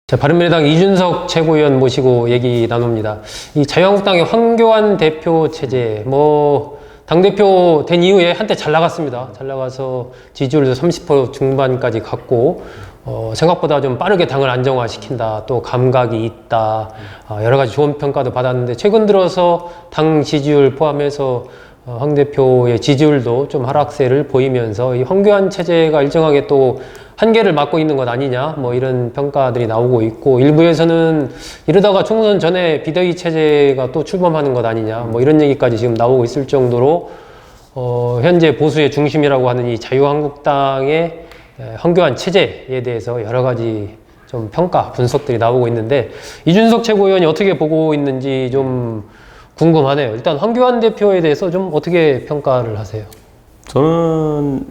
자, 바른미래당 이준석 최고위원 모시고 얘기 나눕니다. 이 자유한국당의 황교안 대표 체제, 당대표 된 이후에 한때 잘 나갔습니다. 잘 나가서 지지율도 30% 중반까지 갔고, 생각보다 좀 빠르게 당을 안정화시킨다, 또 감각이 있다, 여러 가지 좋은 평가도 받았는데, 최근 들어서 당 지지율 포함해서 황 대표의 지지율도 좀 하락세를 보이면서 이 황교안 체제가 일정하게 또 한계를 맞고 있는 것 아니냐, 이런 평가들이 나오고 있고, 일부에서는 이러다가 총선 전에 비대위 체제가 또 출범하는 것 아니냐, 이런 얘기까지 지금 나오고 있을 정도로 현재 보수의 중심이라고 하는 이 자유한국당의 황교안 체제에 대해서 여러 가지 좀 평가, 분석들이 나오고 있는데, 이준석 최고위원이 어떻게 보고 있는지 좀 궁금하네요. 일단 황교안 대표에 대해서 좀 어떻게 평가를 하세요? 저는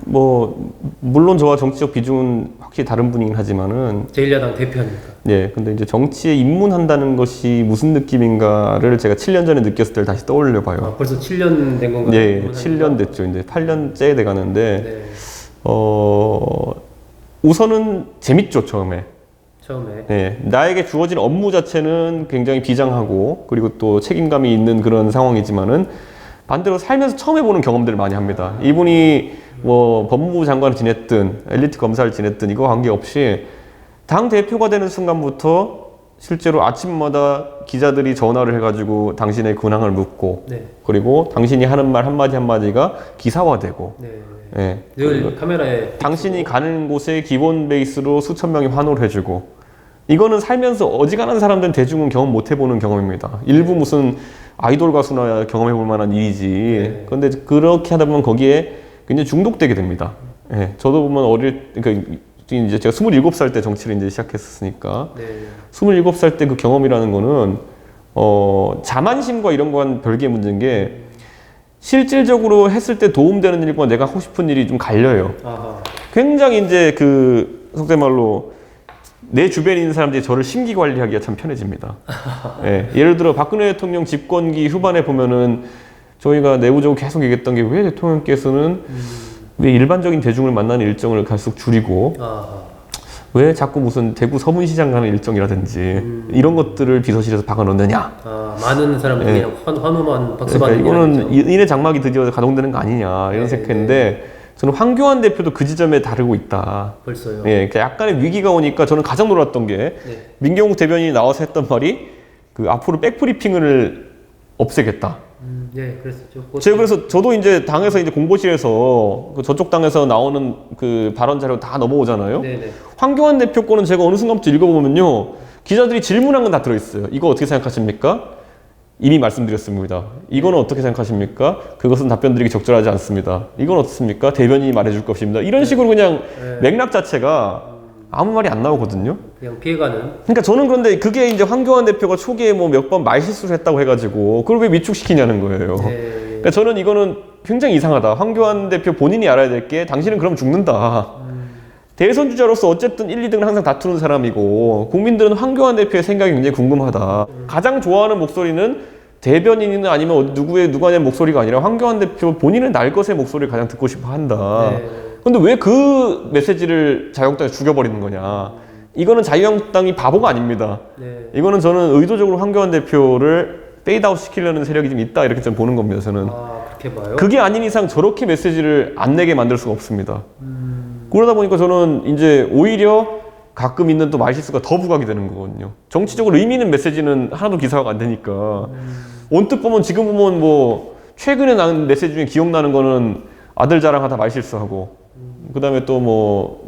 물론 저와 정치적 비중은 확실히 다른 분이긴 하지만은 제1야당 대표니까. 네, 근데 이제 정치에 입문한다는 것이 무슨 느낌인가를 제가 7년 전에 느꼈을 때를 다시 떠올려 봐요. 벌써 7년 된 건가요? 네, 7년 됐죠. 이제 8년째 돼 가는데 네. 우선은 재밌죠, 처음에. 처음에. 네, 나에게 주어진 업무 자체는 굉장히 비장하고 그리고 또 책임감이 있는 그런 상황이지만은 반대로 살면서 처음 해보는 경험들을 많이 합니다. 이분이 법무부 장관을 지냈든 엘리트 검사를 지냈든 이거 관계없이 당 대표가 되는 순간부터 실제로 아침마다 기자들이 전화를 해가지고 당신의 근황을 묻고 네. 그리고 당신이 하는 말 한마디 한마디가 기사화되고 네. 네. 늘 카메라에 당신이 가는 곳에 기본 베이스로 수천 명이 환호를 해주고 이거는 살면서 어지간한 사람들은 대중은 경험 못 해보는 경험입니다. 일부 무슨 아이돌 가수나 경험해볼 만한 일이지. 네. 그런데 그렇게 하다 보면 거기에 굉장히 중독되게 됩니다. 예, 저도 보면 그러니까 이제 제가 27살 때 정치를 이제 시작했었으니까 네. 27살 때 그 경험이라는 거는 자만심과 이런 거와는 별개의 문제인 게 실질적으로 했을 때 도움되는 일과 내가 하고 싶은 일이 좀 갈려요. 아하. 굉장히 이제 속된 말로 내 주변에 있는 사람들이 저를 심기 관리하기가 참 편해집니다. 예, 예를 들어 박근혜 대통령 집권기 후반에 보면은 저희가 내부적으로 계속 얘기했던 게 왜 대통령께서는 왜 일반적인 대중을 만나는 일정을 갈수록 줄이고 아하. 왜 자꾸 무슨 대구 서문시장 가는 일정이라든지 이런 것들을 비서실에서 박아놓느냐. 많은 사람들이 네. 그냥 환호만 박수 받는 그러니까 이거는 인의 장막이 드디어 가동되는 거 아니냐 이런 네, 생각했는데 저는 황교안 대표도 그 지점에 다르고 있다. 벌써요. 예, 그러니까 약간의 위기가 오니까 저는 가장 놀랐던 게 네. 민경욱 대변인이 나와서 했던 말이 그 앞으로 백브리핑을 없애겠다. 네, 그랬었죠. 제가 그래서 저도 이제 당에서 이제 공보실에서 저쪽 당에서 나오는 그 발언 자료 다 넘어오잖아요. 네네. 황교안 대표 거는 제가 어느 순간부터 읽어보면요. 기자들이 질문한 건 다 들어있어요. 이거 어떻게 생각하십니까? 이미 말씀드렸습니다. 이거는 어떻게 생각하십니까? 그것은 답변 드리기 적절하지 않습니다. 이건 어떻습니까? 대변인이 말해줄 것입니다. 이런 식으로 그냥 맥락 자체가 아무 말이 안 나오거든요. 그냥 피해가는. 그러니까 저는 그런데 그게 이제 황교안 대표가 초기에 몇 번 말실수를 했다고 해가지고 그걸 왜 위축시키냐는 거예요. 네. 그러니까 저는 이거는 굉장히 이상하다. 황교안 대표 본인이 알아야 될 게 당신은 그럼 죽는다. 대선 주자로서 어쨌든 1, 2등을 항상 다투는 사람이고 국민들은 황교안 대표의 생각이 굉장히 궁금하다. 가장 좋아하는 목소리는 대변인이나 아니면 누구의 목소리가 아니라 황교안 대표 본인은 날 것의 목소리를 가장 듣고 싶어 한다. 네. 근데 왜 그 메시지를 자유한국당이 죽여버리는 거냐. 이거는 자유한국당이 바보가 아닙니다. 네. 이거는 저는 의도적으로 황교안 대표를 페이드아웃 시키려는 세력이 좀 있다 이렇게 좀 보는 겁니다. 저는 그렇게 봐요? 그게 아닌 이상 저렇게 메시지를 안 내게 만들 수가 없습니다. 그러다 보니까 저는 이제 오히려 가끔 있는 또 말실수가 더 부각이 되는 거거든요. 정치적으로 의미 있는 메시지는 하나도 기사화가 안 되니까 언뜻 보면 지금 보면 최근에 나온 메시지 중에 기억나는 거는 아들 자랑하다 말실수하고 그 다음에 또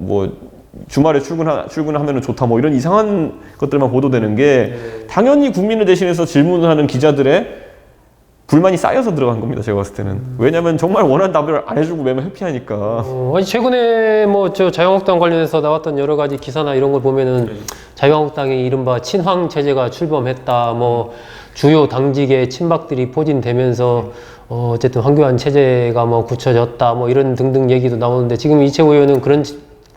주말에 출근하면 좋다 이런 이상한 것들만 보도되는 게 당연히 국민을 대신해서 질문을 하는 기자들의 불만이 쌓여서 들어간 겁니다. 제가 봤을 때는. 왜냐면 정말 원하는 답을 안 해주고 매번 회피하니까. 아니 최근에 자유한국당 관련해서 나왔던 여러 가지 기사나 이런 걸 보면은 자유한국당의 이른바 친황 체제가 출범했다. 주요 당직의 친박들이 포진되면서 어쨌든 황교안 체제가 굳혀졌다. 이런 등등 얘기도 나오는데 지금 이채호 의원은 그런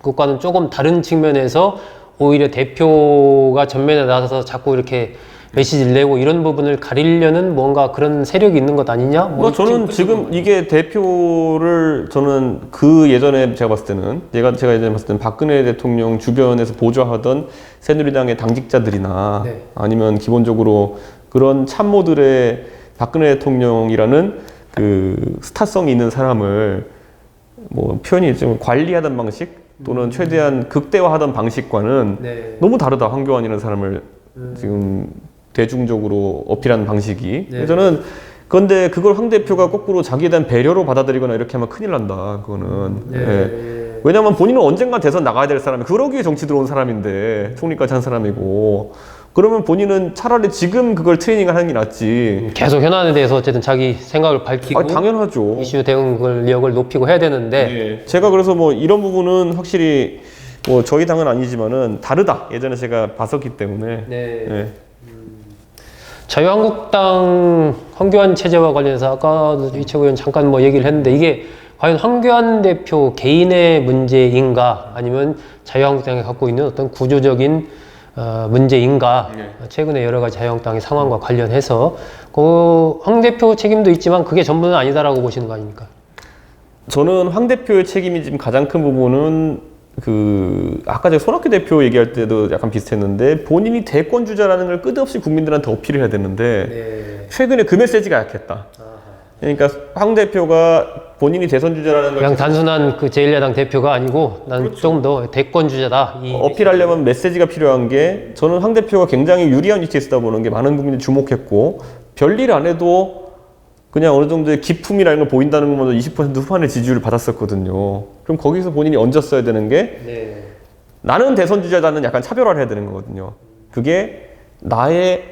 것과는 조금 다른 측면에서 오히려 대표가 전면에 나서서 자꾸 이렇게 메시지를 내고 이런 부분을 가리려는 뭔가 그런 세력이 있는 것 아니냐? 뭐 저는 지금 이게 대표를 저는 그 예전에 제가 봤을 때는 제가 예전에 봤을 때는 박근혜 대통령 주변에서 보좌하던 새누리당의 당직자들이나 네. 아니면 기본적으로 그런 참모들의 박근혜 대통령이라는 그 스타성이 있는 사람을 뭐 표현이 좀 관리하던 방식 또는 최대한 극대화하던 방식과는 네. 너무 다르다. 황교안이라는 사람을 지금 대중적으로 어필하는 방식이. 네. 저는 그런데 그걸 황 대표가 거꾸로 자기에 대한 배려로 받아들이거나 이렇게 하면 큰일 난다. 그거는. 네. 예. 왜냐면 본인은 언젠가 대선 나가야 될 사람이 그러기 위해 정치 들어온 사람인데 총리까지 한 사람이고 그러면 본인은 차라리 지금 그걸 트레이닝을 하는 게 낫지. 계속 현안에 대해서 어쨌든 자기 생각을 밝히고 아, 당연하죠. 이슈 대응력을 높이고 해야 되는데 예. 제가 그래서 뭐 이런 부분은 확실히 뭐 저희 당은 아니지만은 다르다. 예전에 제가 봤었기 때문에. 네. 예. 자유한국당 황교안 체제와 관련해서 아까 이채구 의원 잠깐 뭐 얘기를 했는데 이게 과연 황교안 대표 개인의 문제인가 아니면 자유한국당이 갖고 있는 어떤 구조적인 문제인가 최근에 여러 가지 자유한국당의 상황과 관련해서 그 황 대표 책임도 있지만 그게 전부는 아니다라고 보시는 거 아닙니까? 저는 황 대표의 책임이 지금 가장 큰 부분은 아까 제가 손학규 대표 얘기할 때도 약간 비슷했는데 본인이 대권 주자라는 걸 끝없이 국민들한테 어필을 해야 되는데 네. 최근에 그 메시지가 약했다. 그러니까 황 대표가 본인이 대선 주자라는 걸 그냥 단순한 그 제1야당 대표가 아니고 난 그렇죠. 조금 더 대권 주자다. 이 어필하려면 메시지가 필요한 게 저는 황 대표가 굉장히 유리한 위치에 있다 보는 게 많은 국민들이 주목했고 별일 안 해도 그냥 어느 정도의 기품이라는 걸 보인다는 것만으로 20% 후반의 지지율을 받았었거든요. 그럼 거기서 본인이 얹었어야 되는 게 네. 나는 대선 주자다는 약간 차별화를 해야 되는 거거든요. 그게 나의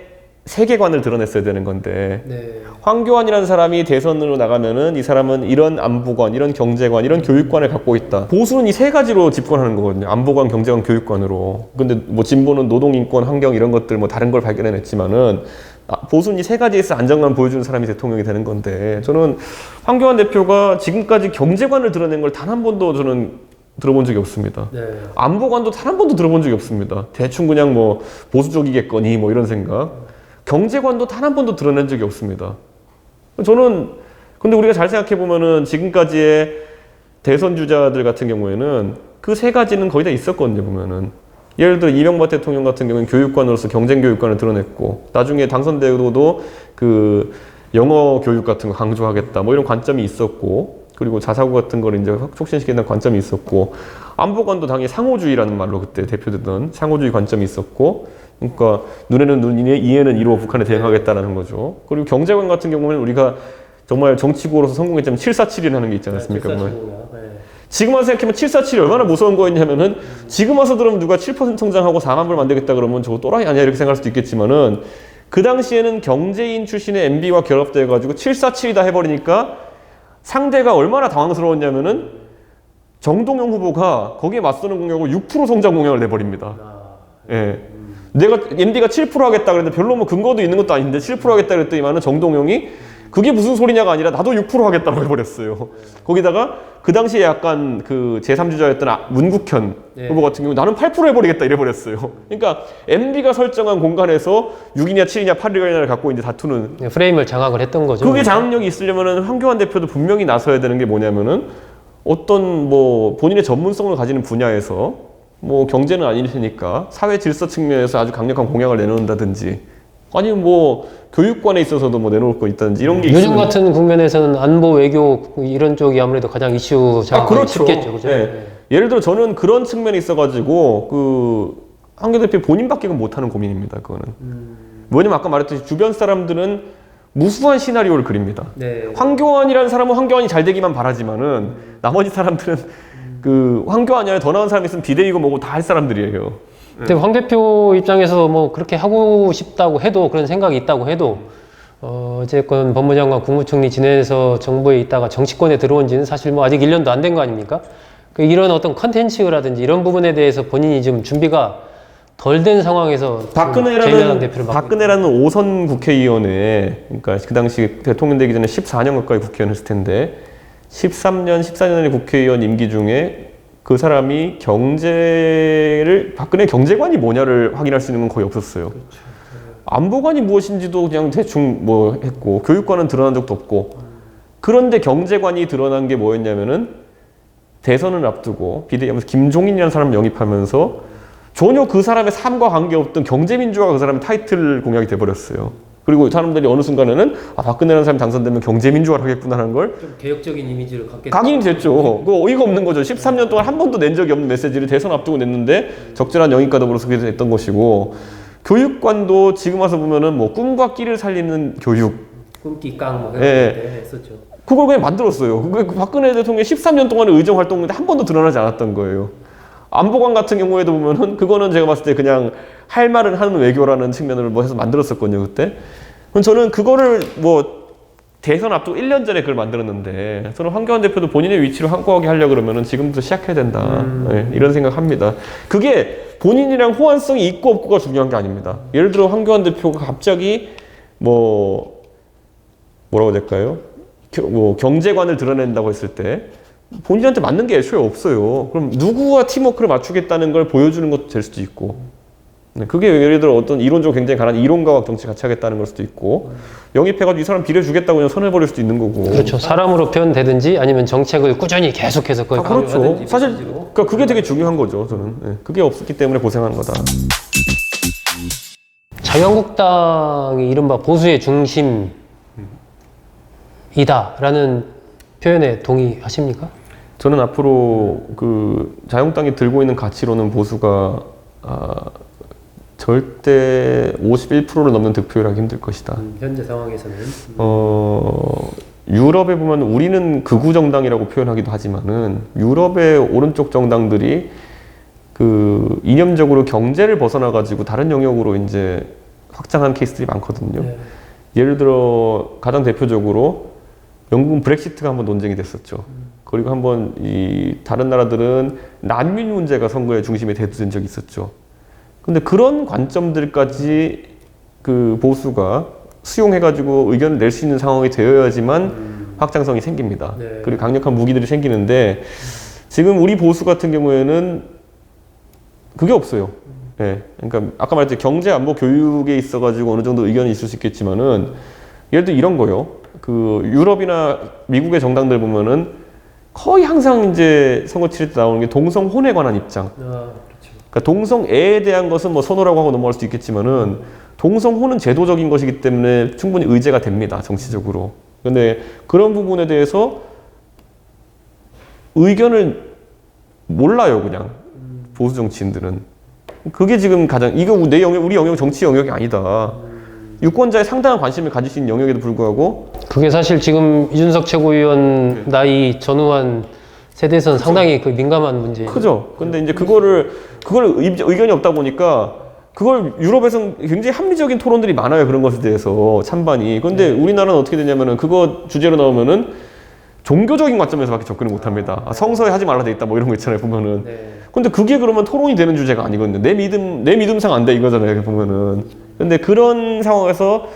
세계관을 드러냈어야 되는 건데 네. 황교안이라는 사람이 대선으로 나가면은 이 사람은 이런 안보관, 이런 경제관, 이런 교육관을 갖고 있다. 보수는 이 세 가지로 집권하는 거거든요. 안보관, 경제관, 교육관으로. 근데 뭐 진보는 노동, 인권, 환경 이런 것들 뭐 다른 걸 발견해냈지만은 보수는 이 세 가지에서 안정감 보여주는 사람이 대통령이 되는 건데 저는 황교안 대표가 지금까지 경제관을 드러낸 걸 단 한 번도 저는 들어본 적이 없습니다. 네. 안보관도 단 한 번도 들어본 적이 없습니다. 대충 그냥 뭐 보수적이겠거니 뭐 이런 생각. 경제관도 단 한 번도 드러낸 적이 없습니다. 저는 근데 우리가 잘 생각해 보면은 지금까지의 대선 주자들 같은 경우에는 그 세 가지는 거의 다 있었거든요. 보면은 예를 들어 이명박 대통령 같은 경우는 교육관으로서 경쟁 교육관을 드러냈고 나중에 당선되고도 그 영어 교육 같은 거 강조하겠다 뭐 이런 관점이 있었고 그리고 자사고 같은 거를 이제 촉진시키는 관점이 있었고 안보관도 당연히 상호주의라는 말로 그때 대표되던 상호주의 관점이 있었고 그러니까 눈에는 눈, 이에는 이로 북한에 대응하겠다라는 거죠. 그리고 경제관 같은 경우는 우리가 정말 정치고로서 성공했지만 747이라는 게 있지 않습니까? 지금 와서 생각하면 747이 얼마나 무서운 거였냐면은 지금 와서 들으면 누가 7% 성장하고 4만 불 만들겠다 그러면 저거 또라이 아니야 이렇게 생각할 수도 있겠지만은 그 당시에는 경제인 출신의 MB와 결합돼 가지고 747이다 해버리니까 상대가 얼마나 당황스러웠냐면은 정동영 후보가 거기에 맞서는 공약으로 6% 성장 공약을 내버립니다. 예. 내가 MB가 7% 하겠다 그랬는데 별로 뭐 근거도 있는 것도 아닌데 7% 하겠다 그랬더니만은 정동영이 그게 무슨 소리냐가 아니라 나도 6% 하겠다고 해버렸어요. 거기다가 그 당시에 약간 그 제3주자였던 문국현 후보 같은 경우 나는 8% 해버리겠다 이래버렸어요. 그러니까 MB가 설정한 공간에서 6이냐 7이냐 8이냐를 갖고 이제 다투는 프레임을 장악을 했던 거죠. 그게 장악력이 있으려면은 황교안 대표도 분명히 나서야 되는 게 뭐냐면은 어떤 뭐 본인의 전문성을 가지는 분야에서 뭐 경제는 아닐 테니까 사회 질서 측면에서 아주 강력한 공약을 내놓는다든지 아니면 뭐 교육관에 있어서도 뭐 내놓을 거 있다든지 이런 게 요즘 있으면 같은 국면에서는 안보 외교 이런 쪽이 아무래도 가장 이슈 장악하기 그렇죠. 쉽겠죠. 그죠? 네. 예를 들어 저는 그런 측면이 있어가지고 그 황교안 대표 본인밖에는 못하는 고민입니다. 그거는 왜냐면 아까 말했듯이 주변 사람들은 무수한 시나리오를 그립니다. 네. 황교안이라는 사람은 황교안이 잘 되기만 바라지만은 나머지 사람들은 그 황교안이 아니라 더 나은 사람이 있으면 비대위고 뭐고 다 할 사람들이에요. 근데 황 대표 입장에서 뭐 그렇게 하고 싶다고 해도 그런 생각이 있다고 해도 어쨌건 법무장관 국무총리 지내서 정부에 있다가 정치권에 들어온 지는 사실 뭐 아직 1년도 안 된 거 아닙니까? 그 이런 어떤 컨텐츠라든지 이런 부분에 대해서 본인이 지금 준비가 덜 된 상황에서 박근혜라는 5선 국회의원에 그러니까 그 당시 대통령 되기 전에 14년 가까이 국회의원 했을 텐데 13년, 14년의 국회의원 임기 중에 그 사람이 박근혜 경제관이 뭐냐를 확인할 수 있는 건 거의 없었어요. 안보관이 무엇인지도 그냥 대충 뭐 했고 교육관은 드러난 적도 없고 그런데 경제관이 드러난 게 뭐였냐면은 대선을 앞두고 비대위하면서 김종인이라는 사람을 영입하면서 전혀 그 사람의 삶과 관계없던 경제민주화가 그 사람의 타이틀 공약이 돼버렸어요. 그리고 사람들이 어느 순간에는 박근혜라는 사람이 당선되면 경제민주화를 하겠구나 하는 걸 좀 개혁적인 이미지를 갖게 각인이 됐죠. 그 어이가 없는 거죠. 13년 동안 한 번도 낸 적이 없는 메시지를 대선 앞두고 냈는데 적절한 영입과 더불어서 그게 됐던 것이고 교육관도 지금 와서 보면은 뭐 꿈과 끼를 살리는 교육 꿈기 깡뭐 이런 예. 때 했었죠. 그걸 그냥 만들었어요. 그게 박근혜 대통령이 13년 동안의 의정 활동인데 한 번도 드러나지 않았던 거예요. 안보관 같은 경우에도 보면은 그거는 제가 봤을 때 그냥 할 말은 하는 외교라는 측면으로 뭐 해서 만들었었거든요, 그때. 그럼 저는 그거를 뭐 대선 앞두고 1년 전에 그걸 만들었는데 저는 황교안 대표도 본인의 위치를 확고하게 하려고 그러면은 지금부터 시작해야 된다. 네, 이런 생각합니다. 그게 본인이랑 호환성이 있고 없고가 중요한 게 아닙니다. 예를 들어 황교안 대표가 갑자기 뭐라고 해야 될까요? 뭐 경제관을 드러낸다고 했을 때 본인한테 맞는 게 애초에 없어요. 그럼 누구와 팀워크를 맞추겠다는 걸 보여주는 것도 될 수도 있고 네, 그게 예를 들어 어떤 이론적으로 굉장히 강한 이론가와 정치 같이 하겠다는 걸 수도 있고 영입해가지고 이 사람 빌려주겠다고 그냥 선회버릴 수도 있는 거고 그렇죠. 사람으로 표현되든지 아니면 정책을 꾸준히 계속해서 거의 그렇죠. 강요하든지 사실 메시지로. 그러니까 그게 되게 중요한 거죠. 저는 네, 그게 없었기 때문에 고생한 거다. 자유한국당이 이른바 보수의 중심이다라는 표현에 동의하십니까? 저는 앞으로 그 자유한국당이 들고 있는 가치로는 보수가 절대 51%를 넘는 득표율을 하기 힘들 것이다. 현재 상황에서는 유럽에 보면 우리는 극우 정당이라고 표현하기도 하지만은 유럽의 오른쪽 정당들이 그 이념적으로 경제를 벗어나 가지고 다른 영역으로 이제 확장한 케이스들이 많거든요. 네. 예를 들어 가장 대표적으로 영국은 브렉시트가 한번 논쟁이 됐었죠. 그리고 한번 이 다른 나라들은 난민 문제가 선거의 중심에 대두된 적이 있었죠. 근데 그런 관점들까지 그 보수가 수용해가지고 의견을 낼 수 있는 상황이 되어야지만 확장성이 생깁니다. 네. 그리고 강력한 무기들이 생기는데 지금 우리 보수 같은 경우에는 그게 없어요. 네. 그러니까 아까 말했듯이 경제, 안보, 교육에 있어가지고 어느 정도 의견이 있을 수 있겠지만은 예를 들어 이런 거요. 그 유럽이나 미국의 정당들 보면은 거의 항상 이제 선거 치를 때 나오는 게 동성혼에 관한 입장. 그렇죠. 그러니까 동성애에 대한 것은 뭐 선호라고 하고 넘어갈 수도 있겠지만은 동성혼은 제도적인 것이기 때문에 충분히 의제가 됩니다. 정치적으로. 근데 그런 부분에 대해서 의견을 몰라요, 그냥. 보수 정치인들은. 그게 지금 가장, 이거 내 영역, 우리 영역 정치 영역이 아니다. 유권자의 상당한 관심을 가질 수 있는 영역에도 불구하고 그게 사실 지금 이준석 최고위원 나이 전후한 세대에서는 상당히 그 민감한 문제예요. 크죠. 근데 이제 그걸 의견이 없다 보니까 그걸 유럽에서는 굉장히 합리적인 토론들이 많아요. 그런 것에 대해서 찬반이. 근데 우리나라는 어떻게 되냐면은 그거 주제로 나오면은 종교적인 관점에서밖에 접근을 못 합니다. 성서에 하지 말라 돼 있다 뭐 이런 거 있잖아요. 보면은. 네. 근데 그게 그러면 토론이 되는 주제가 아니거든요. 내 믿음상 안 돼 이거잖아요. 보면은. 근데 그런 상황에서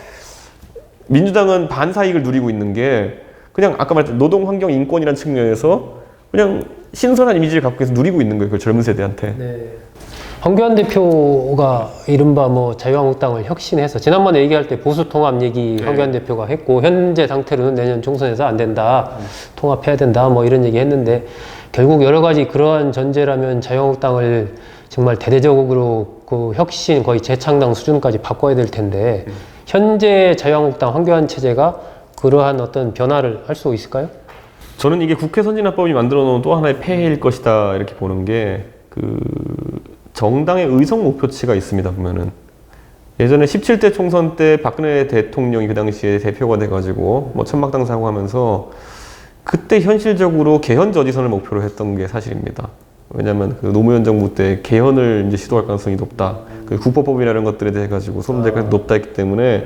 민주당은 반사이익을 누리고 있는 게 그냥 아까 말했던 노동 환경 인권이라는 측면에서 그냥 신선한 이미지를 갖고 계속 누리고 있는 거예요. 그 젊은 세대한테. 네. 황교안 대표가 이른바 뭐 자유한국당을 혁신해서 지난번에 얘기할 때 보수 통합 얘기 황교안 대표가 했고 현재 상태로는 내년 총선에서 안 된다. 통합해야 된다. 뭐 이런 얘기 했는데 결국 여러 가지 그러한 전제라면 자유한국당을 정말 대대적으로 그 혁신 거의 재창당 수준까지 바꿔야 될 텐데 현재 자유한국당 황교안 체제가 그러한 어떤 변화를 할 수 있을까요? 저는 이게 국회 선진화법이 만들어 놓은 또 하나의 폐해일 것이다 이렇게 보는 게 그 정당의 의석 목표치가 있습니다. 보면은 예전에 17대 총선 때 박근혜 대통령이 그 당시에 대표가 돼가지고 뭐 천막당 사고하면서 그때 현실적으로 개헌 저지선을 목표로 했던 게 사실입니다. 왜냐하면 그 노무현 정부 때 개헌을 이제 시도할 가능성이 높다. 그 국법법이라는 것들에 대해 가지고 소문될 가능성이 높다 했기 때문에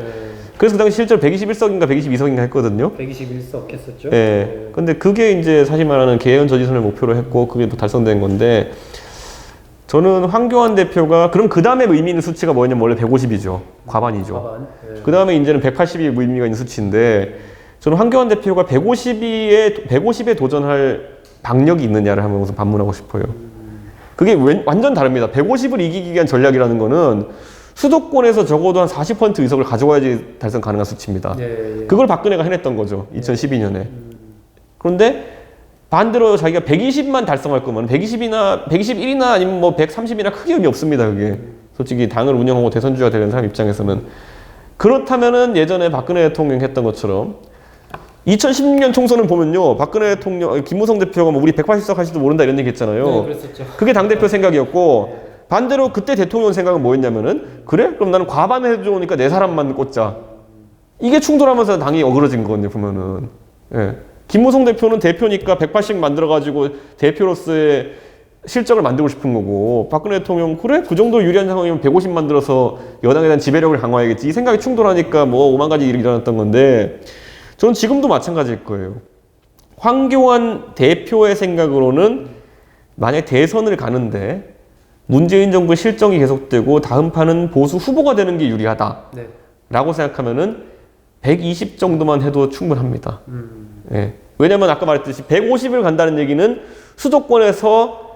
그래서 그 당시 실제로 121석인가 122석인가 했거든요. 121석 했었죠. 예. 근데 그게 이제 사실 말하는 개헌 저지선을 목표로 했고 그게 또 달성된 건데 저는 황교안 대표가 그럼 그 다음에 의미 있는 수치가 뭐냐면 원래 150이죠. 과반이죠. 그 다음에 이제는 180이 의미가 있는 수치인데 저는 황교안 대표가 150에 도전할 박력이 있느냐를 한번 우선 반문하고 싶어요. 그게 완전 다릅니다. 150을 이기기 위한 전략이라는 거는 수도권에서 적어도 한 40% 의석을 가져와야지 달성 가능한 수치입니다. 예, 예. 그걸 박근혜가 해냈던 거죠. 2012년에. 그런데 반대로 자기가 120만 달성할 거면 121이나 아니면 뭐 130이나 크게 의미 없습니다. 그게 솔직히 당을 운영하고 대선 주자가 되는 사람 입장에서는. 그렇다면은 예전에 박근혜 대통령이 했던 것처럼 2016년 총선을 보면요, 박근혜 대통령, 김무성 대표가 뭐 우리 180석 하실지도 모른다 이런 얘기 했잖아요. 네, 그랬었죠. 그게 당대표 생각이었고, 반대로 그때 대통령 생각은 뭐였냐면은, 그래? 그럼 나는 과반을 해주니까 내 사람만 꽂자. 이게 충돌하면서 당이 어그러진 거거든요, 보면은. 예. 김무성 대표는 대표니까 180 만들어가지고 대표로서의 실적을 만들고 싶은 거고, 박근혜 대통령, 그래? 그 정도 유리한 상황이면 150 만들어서 여당에 대한 지배력을 강화해야겠지. 이 생각이 충돌하니까 뭐 5만 가지 일이 일어났던 건데, 저는 지금도 마찬가지일 거예요. 황교안 대표의 생각으로는 만약 대선을 가는데 문재인 정부의 실정이 계속되고 다음 판은 보수 후보가 되는 게 유리하다 네. 라고 생각하면은 120 정도만 해도 충분합니다. 예. 왜냐면 아까 말했듯이 150을 간다는 얘기는 수도권에서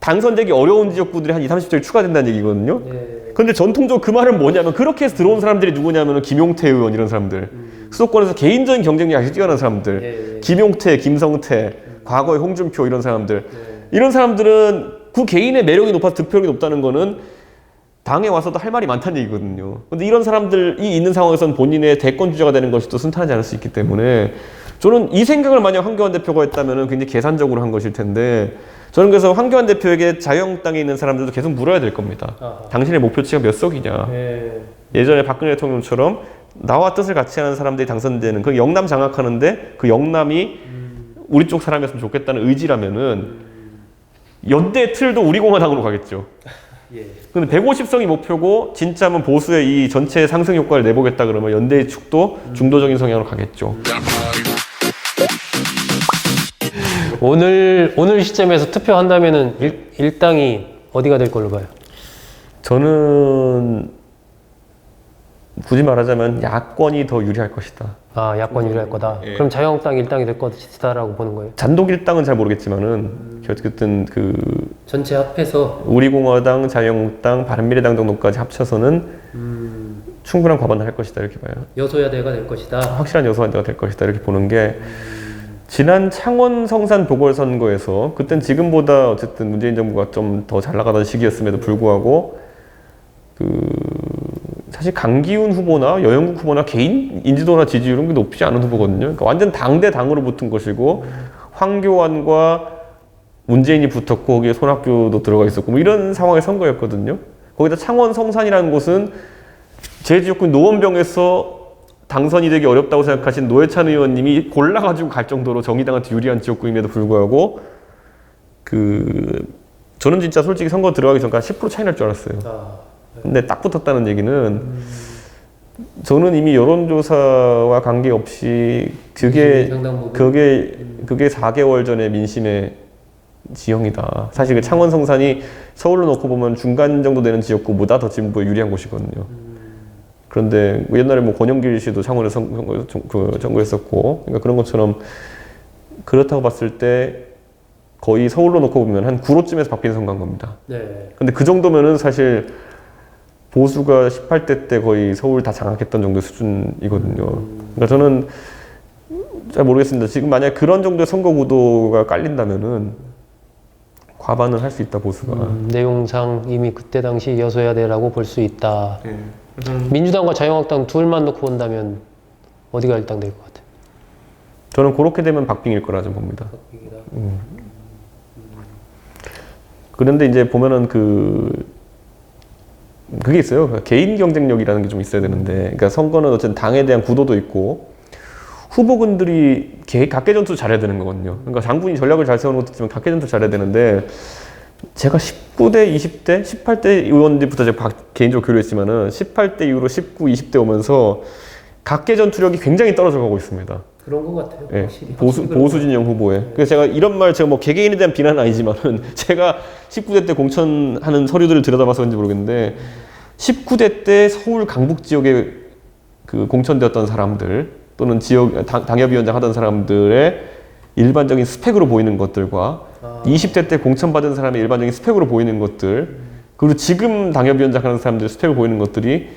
당선되기 어려운 지역구들이 한 20, 30석이 추가된다는 얘기거든요. 네. 근데 전통적으로 그 말은 뭐냐면, 그렇게 해서 들어온 사람들이 누구냐면 김용태 의원 이런 사람들, 수도권에서 개인적인 경쟁력이 아주 뛰어난 사람들, 네. 김용태, 김성태, 과거의 홍준표 이런 사람들, 네. 이런 사람들은 그 개인의 매력이 높아서 득표력이 높다는 거는 당에 와서도 할 말이 많다는 얘기거든요. 근데 이런 사람들이 있는 상황에서는 본인의 대권 주자가 되는 것이 또 순탄하지 않을 수 있기 때문에, 저는 이 생각을 만약 황교안 대표가 했다면 굉장히 계산적으로 한 것일 텐데, 저는 그래서 황교안 대표에게 자유한국당에 있는 사람들도 계속 물어야 될 겁니다. 아하. 당신의 목표치가 몇 석이냐. 네. 예전에 박근혜 대통령처럼 나와 뜻을 같이 하는 사람들이 당선되는, 그 영남 장악하는데 그 영남이 우리 쪽 사람이었으면 좋겠다는 의지라면은 연대 틀도 우리 공화당으로 가겠죠. 예. 근데 150석이 목표고 진짜면 보수의 이 전체 상승 효과를 내보겠다 그러면 연대의 축도 중도적인 성향으로 가겠죠. 오늘 시점에서 투표한다면은 일당이 어디가 될 걸로 봐요? 저는 굳이 말하자면 야권이 더 유리할 것이다. 아, 야권이 유리할 거다. 예. 그럼 자유한국당 일당이 될 것이다라고 보는 거예요? 단독 일당은 잘 모르겠지만은 어쨌든 그 전체 합해서 우리공화당, 자유한국당, 바른미래당 정도까지 합쳐서는 충분한 과반을 할 것이다 이렇게 봐요. 여소야대가 될 것이다. 확실한 여소야대가 될 것이다 이렇게 보는 게, 지난 창원 성산 보궐선거에서 그땐 지금보다 어쨌든 문재인 정부가 좀 더 잘 나가던 시기였음에도 불구하고 사실 강기훈 후보나 여영국 후보나 개인 인지도나 지지율은 높지 않은 후보거든요. 그러니까 완전 당 대 당으로 붙은 것이고, 황교안과 문재인이 붙었고 거기에 손학규도 들어가 있었고 뭐 이런 상황의 선거였거든요. 거기다 창원 성산이라는 곳은 제 지역구인 노원병에서 당선이 되기 어렵다고 생각하신 노회찬 의원님이 골라가지고 갈 정도로 정의당한테 유리한 지역구임에도 불구하고 저는 진짜 솔직히 선거 들어가기 전까지 10% 차이 날 줄 알았어요. 근데 딱 붙었다는 얘기는 저는 이미 여론조사와 관계없이 그게 4개월 전의 민심의 지형이다. 사실 그 창원 성산이 서울로 놓고 보면 중간 정도 되는 지역구보다 더 진보에 유리한 곳이거든요. 그런데 옛날에 뭐 권영길 씨도 창원에 선거했었고, 그러니까 그런 것처럼 그렇다고 봤을 때 거의 서울로 놓고 보면 한 9호쯤에서 바뀐 선거인 겁니다. 네. 근데 그 정도면은 사실 보수가 18대 때 거의 서울 다 장악했던 정도의 수준이거든요. 그러니까 저는 잘 모르겠습니다. 지금 만약 그런 정도의 선거 구도가 깔린다면은 과반은 할 수 있다, 보수가. 내용상 이미 그때 당시 여소야대라고 볼 수 있다. 네. 민주당과 자유한국당 둘만 놓고 본다면 어디가 일당 될 것 같아요? 저는 그렇게 되면 박빙일 거라 좀 봅니다. 그런데 이제 보면은 그게 있어요. 개인 경쟁력이라는 게 좀 있어야 되는데, 그러니까 선거는 어쨌든 당에 대한 구도도 있고 후보군들이 각계 전투 잘해야 되는 거거든요. 그러니까 장군이 전략을 잘 세우는 것도 있지만 각계 전투 잘해야 되는데, 제가 19대, 20대, 18대 의원들부터 제가 개인적으로 교류했지만은 18대 이후로 19, 20대 오면서 각계 전투력이 굉장히 떨어져 가고 있습니다. 그런 것 같아요. 예, 확실히. 보수 진영 후보에. 그래서 제가 이런 말, 제가 뭐 개개인에 대한 비난은 아니지만은 제가 19대 때 공천하는 서류들을 들여다봐서 그런지 모르겠는데 19대 때 서울 강북 지역에 공천되었던 사람들 또는 당협위원장 하던 사람들의 일반적인 스펙으로 보이는 것들과 20대 때 공천받은 사람의 일반적인 스펙으로 보이는 것들, 그리고 지금 당협위원장 하는 사람들 스펙을 보이는 것들이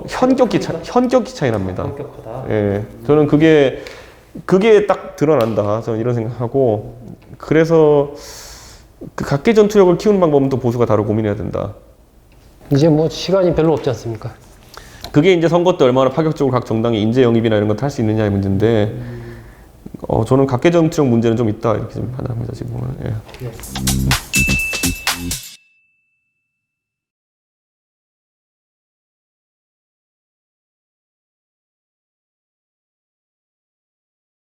현격히 차이 납니다. 엄격하다. 예, 저는 그게 딱 드러난다. 저는 이런 생각하고 그래서 그 각계 전투력을 키우는 방법은 또 보수가 다루 고민해야 된다. 이제 뭐 시간이 별로 없지 않습니까? 그게 이제 선거 때 얼마나 파격적으로 각 정당이 인재 영입이나 이런 것도 할 수 있느냐의 문제인데 저는 각계 전투력 문제는 좀 있다 이렇게 좀 판단합니다 지금은. 예.